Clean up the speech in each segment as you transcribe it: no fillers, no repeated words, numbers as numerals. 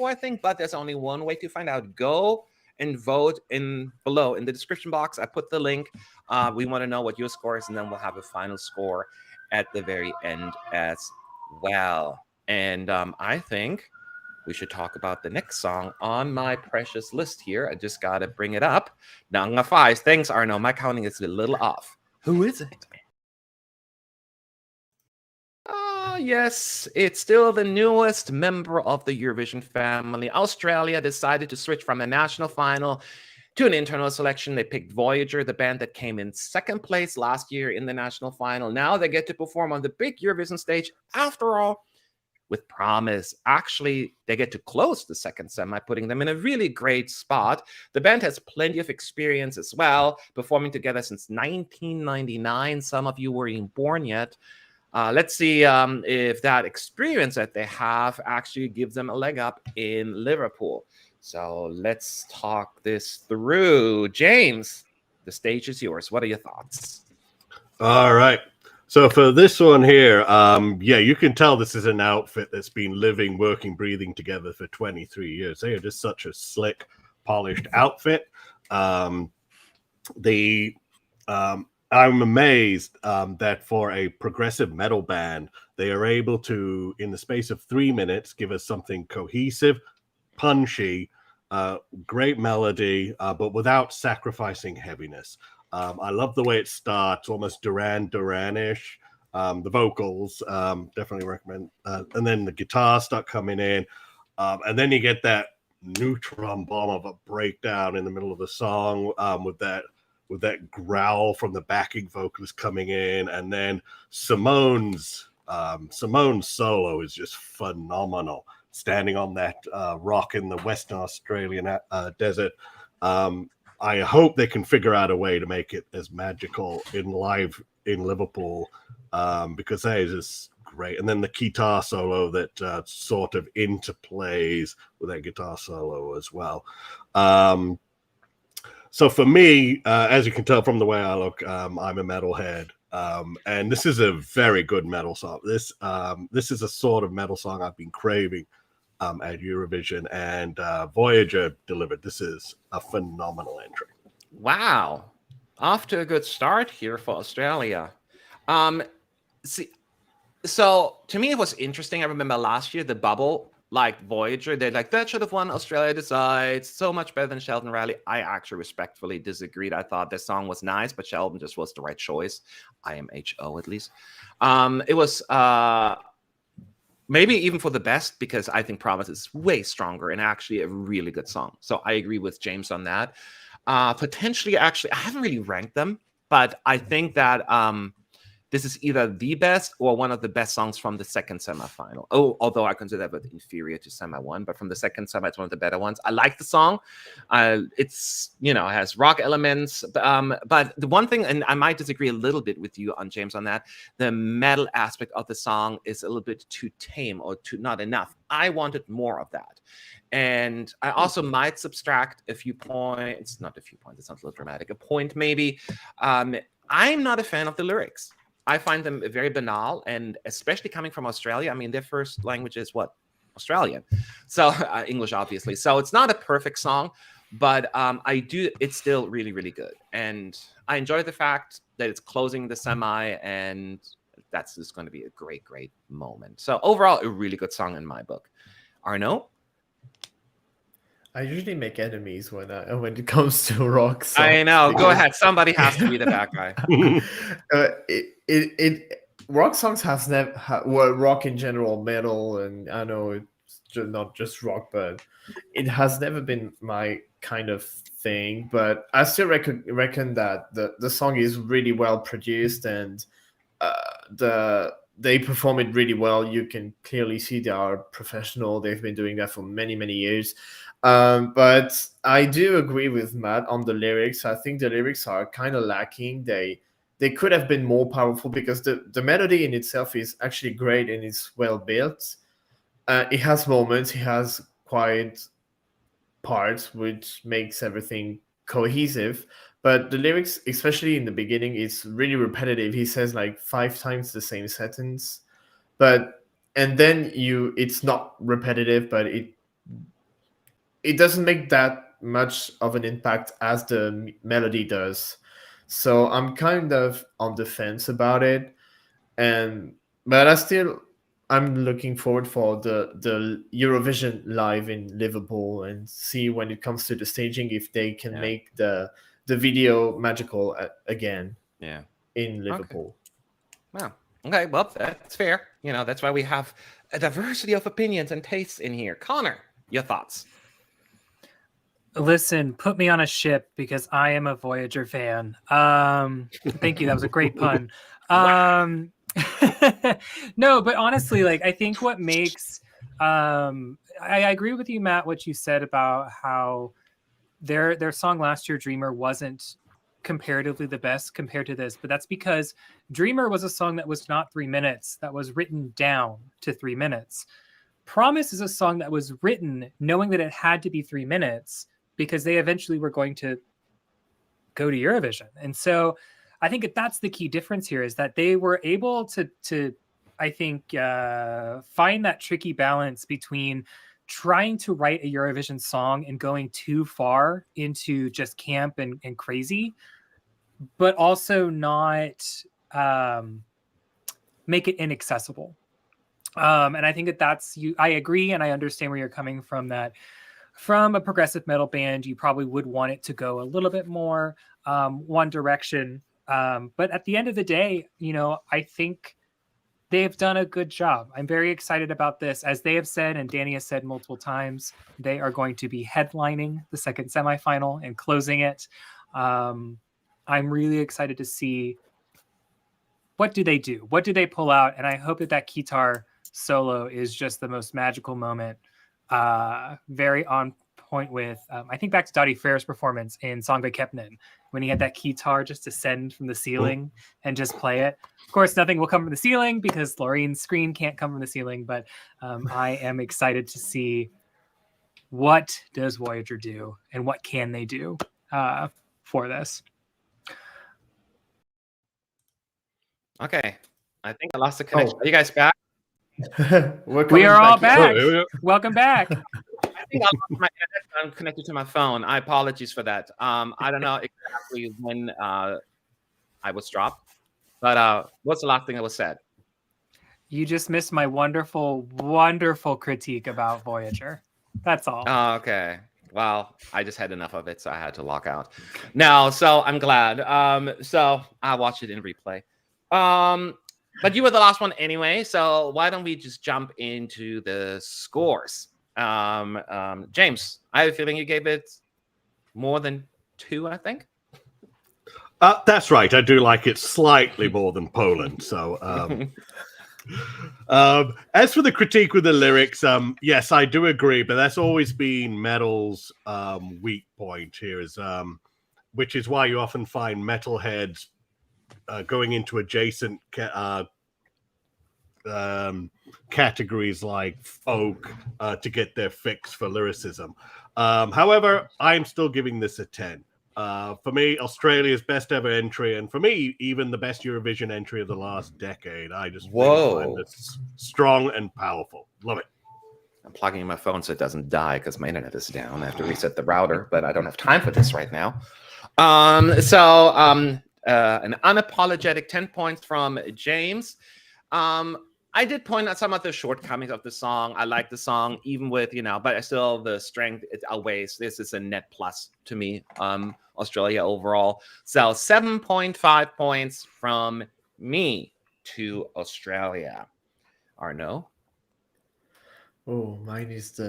I think, but there's only one way to find out. Go and vote below in the description box. I put the link. We want to know what your score is, and then we'll have a final score at the very end as well. And I think we should talk about the next song on my precious list here. I just got to bring it up. Nanga Five. Thanks, Arno. My counting is a little off. Who is it? Yes, it's still the newest member of the Eurovision family. Australia decided to switch from a national final to an internal selection. They picked Voyager, the band that came in second place last year in the national final. Now they get to perform on the big Eurovision stage. After all, with promise. Actually, they get to close the second semi, putting them in a really great spot. The band has plenty of experience as well, performing together since 1999. Some of you weren't even born yet. Let's see if that experience that they have actually gives them a leg up in Liverpool. So let's talk this through. James, the stage is yours. What are your thoughts? All right. So for this one here, yeah, you can tell this is an outfit that's been living, working, breathing together for 23 years. They are just such a slick, polished outfit. I'm amazed that for a progressive metal band, they are able to, in the space of 3 minutes, give us something cohesive, punchy, great melody, but without sacrificing heaviness. I love the way it starts, almost Duran Duran-ish. The vocals, definitely recommend. And then the guitars start coming in. And then you get that neutron bomb of a breakdown in the middle of the song with that growl from the backing vocalist coming in. And then Simone's solo is just phenomenal. Standing on that rock in the Western Australian desert. I hope they can figure out a way to make it as magical live in Liverpool because that is just great. And then the guitar solo that sort of interplays with that guitar solo as well. So for me, as you can tell from the way I look, I'm a metalhead. And this is a very good metal song. This is a sort of metal song I've been craving at Eurovision, and Voyager delivered. This is a phenomenal entry. Wow. Off to a good start here for Australia. So to me, it was interesting. I remember last year, the bubble, like Voyager, they're like, that should have won Australia Decides. So much better than Sheldon Riley. I actually respectfully disagreed. I thought this song was nice, but Sheldon just was the right choice. IMHO, at least. It was maybe even for the best, because I think Promise is way stronger and actually a really good song. So I agree with James on that. Potentially, actually, I haven't really ranked them, but I think that this is either the best or one of the best songs from the second semifinal. Oh, although I consider that inferior to semi one, but from the second semi, it's one of the better ones. I like the song. It's, it has rock elements. But the one thing, and I might disagree a little bit with you on James on that, the metal aspect of the song is a little bit too tame or too not enough. I wanted more of that. And I also might subtract a few points, not a few points, it sounds a little dramatic, a point maybe. I'm not a fan of the lyrics. I find them very banal, and especially coming from Australia. I mean, their first language is what? Australian. So English, obviously. So it's not a perfect song, but it's still really, really good. And I enjoy the fact that it's closing the semi, and that's just going to be a great, great moment. So overall, a really good song in my book. Arno? I usually make enemies when it comes to rock songs. I know. Go ahead. Somebody has to be the bad guy. Rock songs has never rock in general, metal, and I know it's not just rock, but it has never been my kind of thing. But I still reckon that the song is really well produced, and they perform it really well. You can clearly see they are professional. They've been doing that for many, many years. But I do agree with Matt on the lyrics. I think the lyrics are kind of lacking. They could have been more powerful because the melody in itself is actually great and it's well built. It has moments, it has quiet parts, which makes everything cohesive. But the lyrics, especially in the beginning, is really repetitive. He says like 5 times the same sentence. And then it's not repetitive, but it doesn't make that much of an impact as the melody does. So I'm kind of on the fence about it, but I'm looking forward for the Eurovision live in Liverpool and see when it comes to the staging if they can make the video magical again. Yeah. In Liverpool. Wow. Okay. Well, that's fair. That's why we have a diversity of opinions and tastes in here. Connor, your thoughts? Listen, put me on a ship because I am a Voyager fan. Thank you. That was a great pun. No, but honestly, like, I think what makes I agree with you, Matt, what you said about how their song last year, Dreamer, wasn't comparatively the best compared to this, but that's because Dreamer was a song that was not 3 minutes, that was written down to 3 minutes. Promise is a song that was written knowing that it had to be 3 minutes because they eventually were going to go to Eurovision. And so I think that's the key difference here, is that they were able to I think, find that tricky balance between trying to write a Eurovision song and going too far into just camp and crazy, but also not make it inaccessible. And I think that's you. I agree, and I understand where you're coming from. That from a progressive metal band, you probably would want it to go a little bit more one direction. But at the end of the day, I think they've done a good job. I'm very excited about this. As they have said, and Danny has said multiple times, they are going to be headlining the second semifinal and closing it. I'm really excited to see what do they do? What do they pull out? And I hope that guitar solo is just the most magical moment. Very on point with, I think back to Dottie Fair's performance in Song by Kepnin, when he had that guitar just descend from the ceiling and just play it. Of course, nothing will come from the ceiling because Laureen's screen can't come from the ceiling, but I am excited to see what does Voyager do and what can they do for this. Okay. I think I lost the connection. Are you guys back? We are all back. Welcome back. I think I lost my internet. I'm connected to my phone. I apologize for that. I don't know exactly when I was dropped, but what's the last thing that was said? You just missed my wonderful, wonderful critique about Voyager. That's all. Oh, okay. Well, I just had enough of it, so I had to log out. No, so I'm glad. So I watched it in replay. But you were the last one anyway, so why don't we just jump into the scores? James, I have a feeling you gave it more than 2, I think. That's right. I do like it slightly more than Poland. So, as for the critique with the lyrics, yes, I do agree, but that's always been metal's weak point here, which is why you often find metalheads going into adjacent categories like folk to get their fix for lyricism. However, I'm still giving this a 10. For me, Australia's best ever entry, and for me, even the best Eurovision entry of the last decade. I just really find this strong and powerful. Love it. I'm plugging in my phone so it doesn't die because my internet is down. I have to reset the router, but I don't have time for this right now. An unapologetic 10 points from James. I did point out some of the shortcomings of the song. I like the song, even with, but I still, the strength, it outweighs. This is a net plus to me, Australia overall. So 7.5 points from me to Australia. Arnaud? Oh, mine is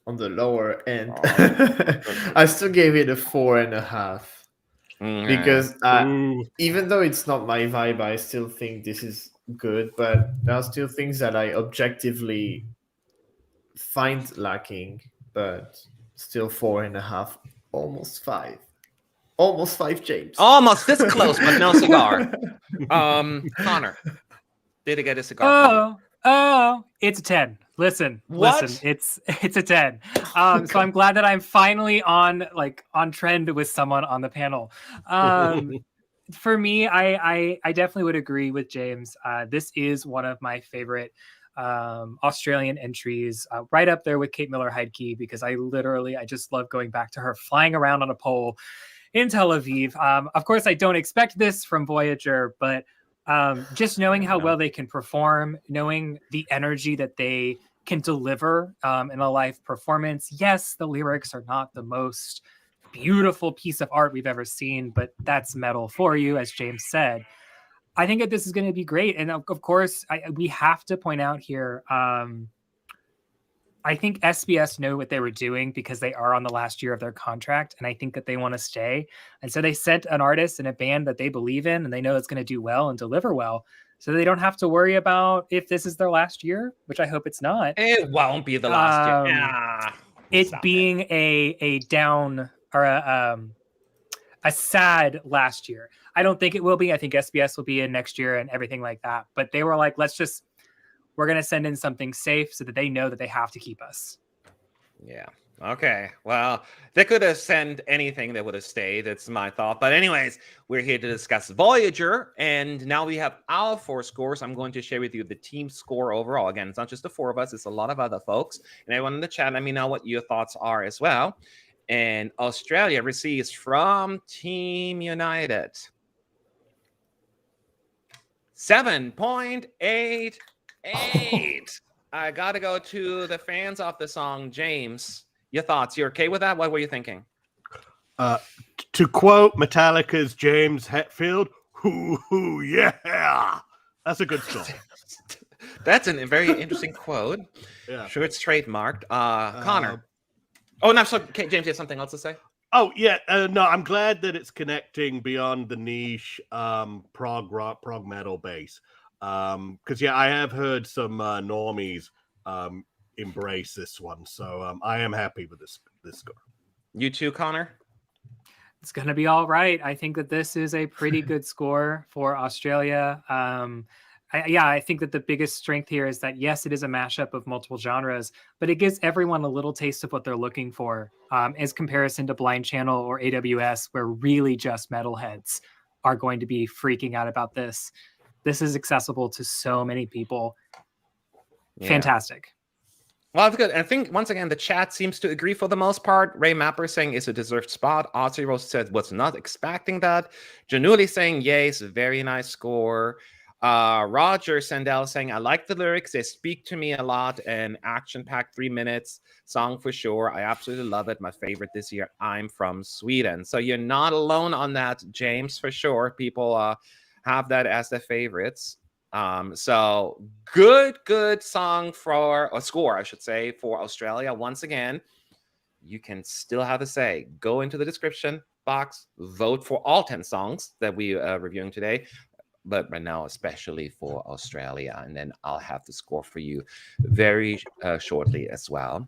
on the lower end. I still gave it a 4.5. Because even though it's not my vibe, I still think this is good, but there are still things that I objectively find lacking, but still 4.5, almost 5. Almost 5, James. Almost this close, but no cigar. Connor, did he get a cigar? Oh, it's a 10. Listen, it's a 10. So I'm glad that I'm finally on trend with someone on the panel. For me, I definitely would agree with James. This is one of my favorite Australian entries, right up there with Kate Miller-Heidke, because I just love going back to her flying around on a pole in Tel Aviv. Of course, I don't expect this from Voyager, but just knowing how well they can perform, knowing the energy that they can deliver in a live performance. Yes, the lyrics are not the most beautiful piece of art we've ever seen, but that's metal for you, as James said. I think that this is going to be great. And of course, we have to point out here, I think SBS know what they were doing because they are on the last year of their contract, and I think that they want to stay. And so they sent an artist and a band that they believe in, and they know it's going to do well and deliver well. So they don't have to worry about if this is their last year, which I hope it's not. It won't be the last year. It being a down or a sad last year. I don't think it will be. I think SBS will be in next year and everything like that. But they were like, we're going to send in something safe so that they know that they have to keep us. Yeah. Okay. Well, they could have sent anything that would have stayed. That's my thought. But anyways, we're here to discuss Voyager. And now we have our 4 scores. I'm going to share with you the team score overall. Again, it's not just the 4 of us. It's a lot of other folks. And everyone in the chat, let me know what your thoughts are as well. And Australia receives from Team United 7.88. I got to go to the fans of the song. James, your thoughts? You okay with that? What were you thinking? To quote Metallica's James Hetfield, hoo, yeah. That's a good song. That's a very interesting quote. Yeah. Sure, it's trademarked. Connor. Oh, no, so okay, James, you have something else to say? Oh, yeah. No, I'm glad that it's connecting beyond the niche prog rock, prog metal base. Because, yeah, I have heard some normies embrace this one. So I am happy with this score. You too, Connor? It's going to be all right. I think that this is a pretty good score for Australia. I think that the biggest strength here is that, yes, it is a mashup of multiple genres, but it gives everyone a little taste of what they're looking for as comparison to Blind Channel or AWS, where really just metalheads are going to be freaking out about this. This is accessible to so many people. Yeah. Fantastic. Well, that's good. And I think, once again, the chat seems to agree for the most part. Ray Mapper saying it's a deserved spot. Ozzy Rose said was not expecting that. Januli saying, yay, it's a very nice score. Roger Sandell saying, I like the lyrics. They speak to me a lot. And action-packed 3 minutes song for sure. I absolutely love it. My favorite this year. I'm from Sweden. So you're not alone on that, James, for sure. People have that as their favorites. So good song for a score, I should say, for Australia. Once again, you can still have a say. Go into the description box, vote for all 10 songs that we are reviewing today. But right now, especially for Australia. And then I'll have the score for you very shortly as well.